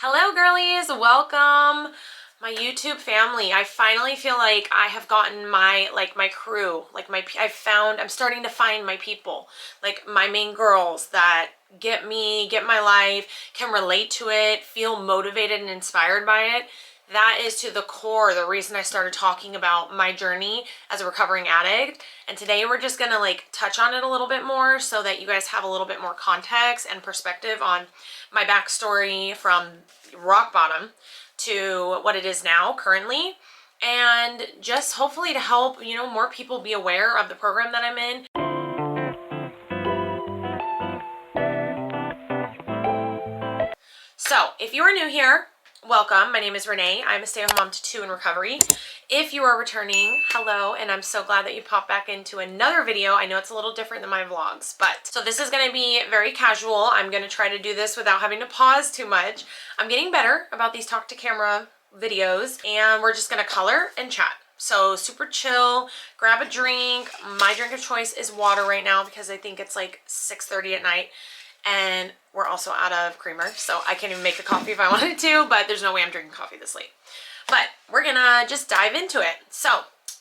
Hello girlies, welcome my YouTube family. I finally feel like I have gotten my crew, I'm starting to find my people, like my main girls that get me, get my life, can relate to it, feel motivated and inspired by it. That is to the core the reason I started talking about my journey as a recovering addict. And today we're just gonna touch on it a little bit more so that you guys have a little bit more context and perspective on my backstory from rock bottom to what it is now currently, and just hopefully to help more people be aware of the program that I'm in. So if you are new here, welcome. My name is Renee. I'm a stay-at-home mom to 2 in recovery. If you are returning, hello, and I'm so glad that you popped back into another video. I know it's a little different than my vlogs, but so this is going to be very casual. I'm going to try to do this without having to pause too much. I'm getting better about these talk to camera videos, and we're just going to color and chat. So super chill, grab a drink. My drink of choice is water right now because I think it's like 6:30 at night. And we're also out of creamer, so I can't even make the coffee if I wanted to, but there's no way I'm drinking coffee this late. But we're gonna just dive into it. So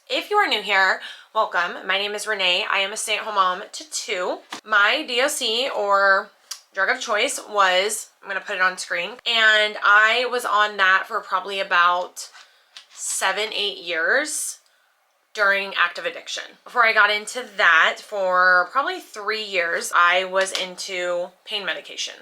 if you are new here, welcome. My name is Renee. I am a stay-at-home mom to 2. My DOC, or drug of choice, was, I'm gonna put it on screen, and I was on that for probably about 7-8 years during active addiction. Before I got into that, for probably 3 years, I was into pain medication.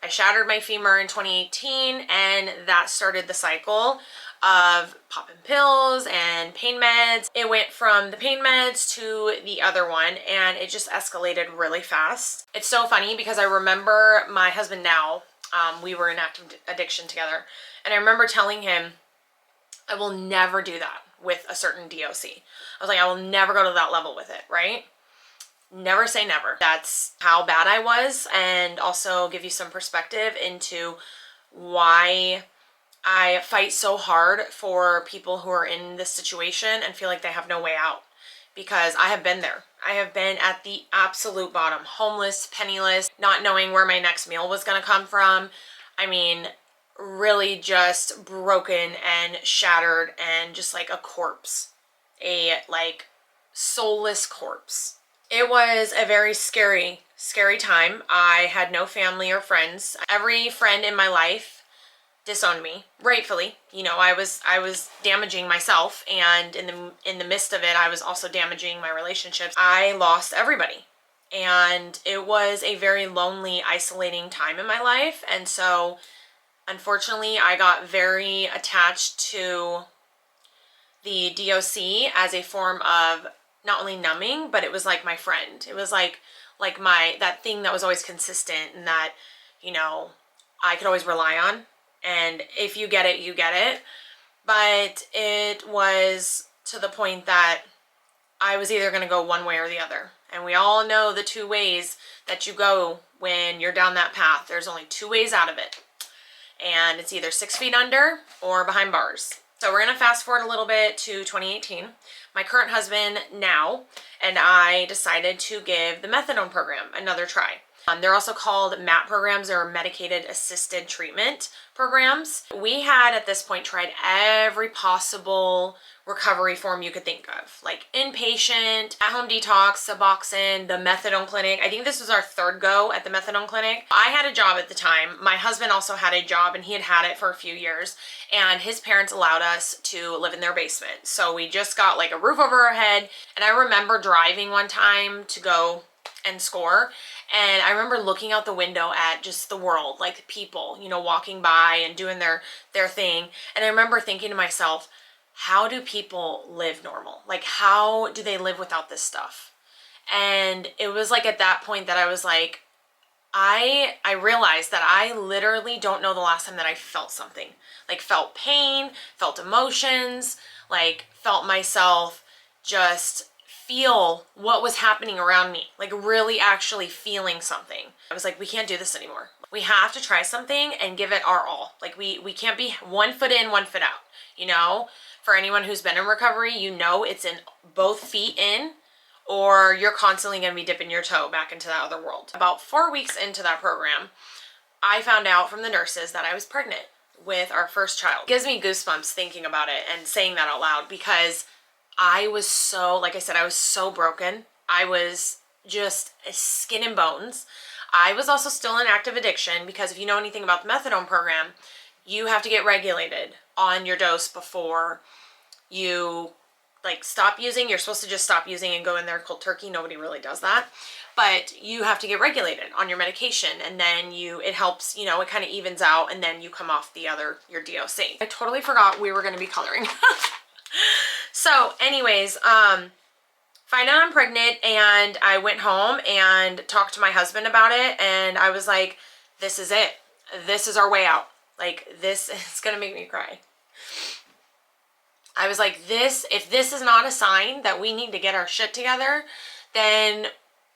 I shattered my femur in 2018, and that started the cycle of popping pills and pain meds. It went from the pain meds to the other one, and it just escalated really fast. It's so funny because I remember my husband now, we were in active addiction together, and I remember telling him, I will never do that with a certain DOC. I was like, I will never go to that level with it, right? Never say never. That's how bad I was, and also give you some perspective into why I fight so hard for people who are in this situation and feel like they have no way out. Because I have been there. I have been at the absolute bottom, homeless, penniless, not knowing where my next meal was gonna come from. I mean, really just broken and shattered and just like a corpse, a soulless corpse. It was a very scary time. I had no family or friends. Every friend in my life disowned me, rightfully. You know, I was damaging myself, and in the midst of it, I was also damaging my relationships. I lost everybody, and it was a very lonely, isolating time in my life. And so unfortunately, I got very attached to the DOC as a form of not only numbing, but it was like my friend. It was like that thing that was always consistent, and that, I could always rely on. And if you get it, you get it. But it was to the point that I was either going to go one way or the other. And we all know the 2 ways that you go when you're down that path. There's only 2 ways out of it. And it's either 6 feet under or behind bars. So we're gonna fast forward a little bit to 2018. My current husband now and I decided to give the methadone program another try. They're also called MAT programs, or medicated assisted treatment programs. We had at this point tried every possible recovery form you could think of, like inpatient, at-home detox, Suboxone, the methadone clinic. I think this was our 3rd go at the methadone clinic. I had a job at the time. My husband also had a job, and he had it for a few years, and his parents allowed us to live in their basement. So we just got like a roof over our head. And I remember driving one time to go and score, and I remember looking out the window at just the world, like people, walking by and doing their thing. And I remember thinking to myself, how do people live normal? Like, how do they live without this stuff? And it was like at that point that I was like, I realized that I literally don't know the last time that I felt something. Like, felt pain, felt emotions, felt myself just feel what was happening around me, really actually feeling something. I was like, we can't do this anymore. We have to try something and give it our all. We can't be 1 foot in, 1 foot out, For anyone who's been in recovery, it's in both feet in, or you're constantly going to be dipping your toe back into that other world. About 4 weeks into that program, I found out from the nurses that I was pregnant. with our first child. It gives me goosebumps thinking about it and saying that out loud, because I was so, like I said, I was so broken. I was just skin and bones. I was also still in active addiction, because if you know anything about the methadone program, you have to get regulated on your dose before you like stop using. You're supposed to just stop using and go in there cold turkey. Nobody really does that. But you have to get regulated on your medication, and then it helps, you know, it kind of evens out, and then you come off your DOC. I totally forgot we were going to be coloring. So anyways, find out I'm pregnant, and I went home and talked to my husband about it, and I was like, this is it. This is our way out. Like, this is going to make me cry. I was like, if this is not a sign that we need to get our shit together, then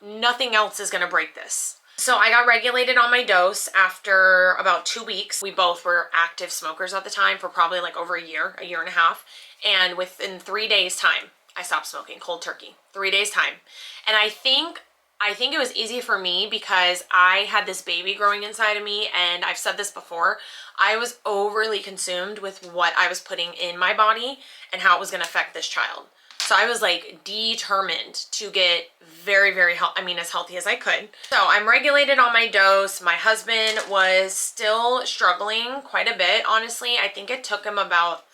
nothing else is going to break this. So I got regulated on my dose after about 2 weeks. We both were active smokers at the time for probably like over a year and a half. And within 3 days time, I stopped smoking cold turkey. 3 days time. And I think it was easy for me because I had this baby growing inside of me, and I've said this before, I was overly consumed with what I was putting in my body and how it was going to affect this child. So I was like determined to get very, very as healthy as I could. So I'm regulated on my dose. My husband was still struggling quite a bit, honestly. I think it took him about,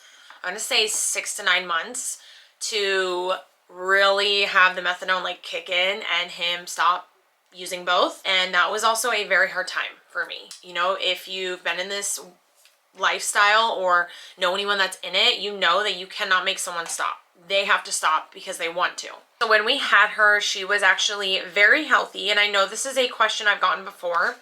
I'm going to say 6 to 9 months to really have the methadone like kick in and him stop using both. And that was also a very hard time for me. You know, if you've been in this lifestyle or know anyone that's in it, you know that you cannot make someone stop. They have to stop because they want to. So when we had her, she was actually very healthy. And I know this is a question I've gotten before,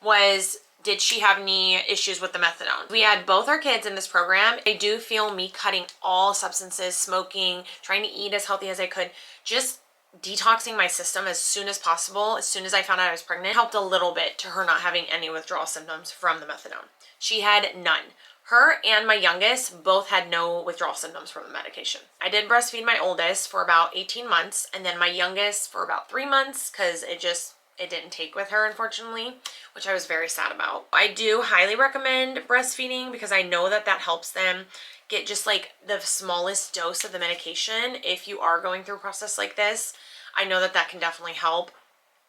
was did she have any issues with the methadone? We had both our kids in this program. I do feel me cutting all substances, smoking, trying to eat as healthy as I could, just detoxing my system as soon as possible, as soon as I found out I was pregnant, helped a little bit to her not having any withdrawal symptoms from the methadone. She had none. Her and my youngest both had no withdrawal symptoms from the medication. I did breastfeed my oldest for about 18 months, and then my youngest for about 3 months, because it didn't take with her, unfortunately, which I was very sad about. I do highly recommend breastfeeding because I know that helps them get just like the smallest dose of the medication. If you are going through a process like this, I know that can definitely help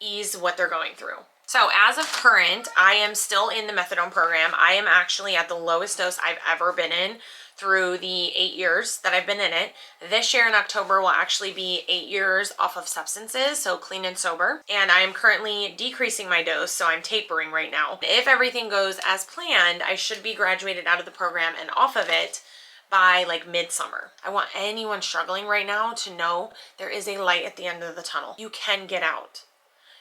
ease what they're going through. So as of current, I am still in the methadone program. I am actually at the lowest dose I've ever been in through the 8 years that I've been in it. This year in October will actually be 8 years off of substances, so clean and sober. And I am currently decreasing my dose, so I'm tapering right now. If everything goes as planned, I should be graduated out of the program and off of it by like midsummer. I want anyone struggling right now to know there is a light at the end of the tunnel. You can get out.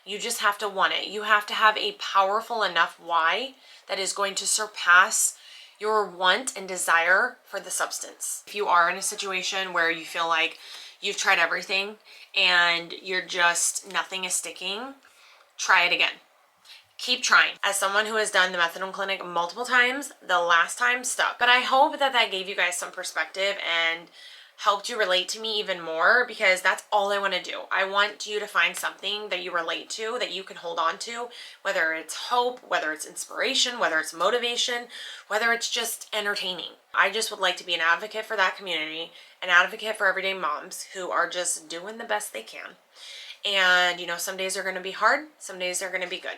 You just have to want it. You have to have a powerful enough why that is going to surpass your want and desire for the substance. If you are in a situation where you feel like you've tried everything and nothing is sticking, try it again. Keep trying. As someone who has done the methadone clinic multiple times, the last time stuck. But I hope that gave you guys some perspective and helped you relate to me even more, because that's all I want to do. I want you to find something that you relate to, that you can hold on to, whether it's hope, whether it's inspiration, whether it's motivation, whether it's just entertaining. I just would like to be an advocate for that community, an advocate for everyday moms who are just doing the best they can. And, you know, some days are going to be hard, some days are going to be good.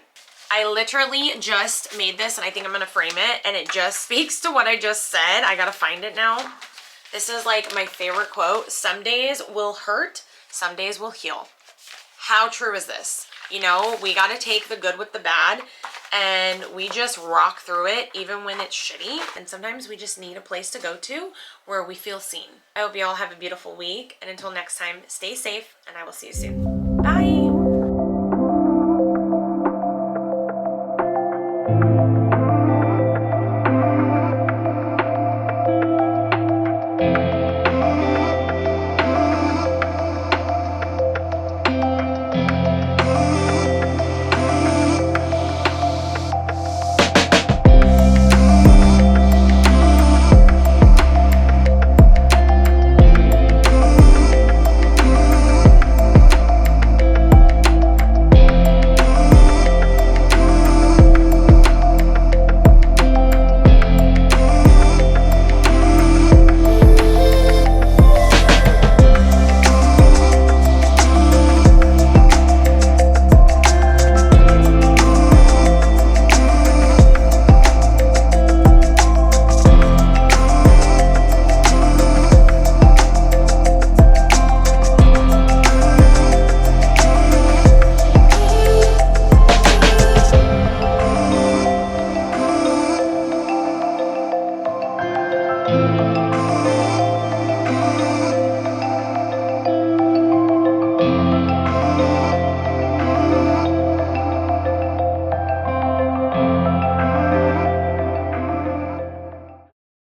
I literally just made this, and I think I'm going to frame it, and it just speaks to what I just said. I got to find it now. This is like my favorite quote. Some days will hurt, some days will heal. How true is this? You know, we got to take the good with the bad, and we just rock through it even when it's shitty. And sometimes we just need a place to go to where we feel seen. I hope you all have a beautiful week, and until next time, stay safe, and I will see you soon. Bye.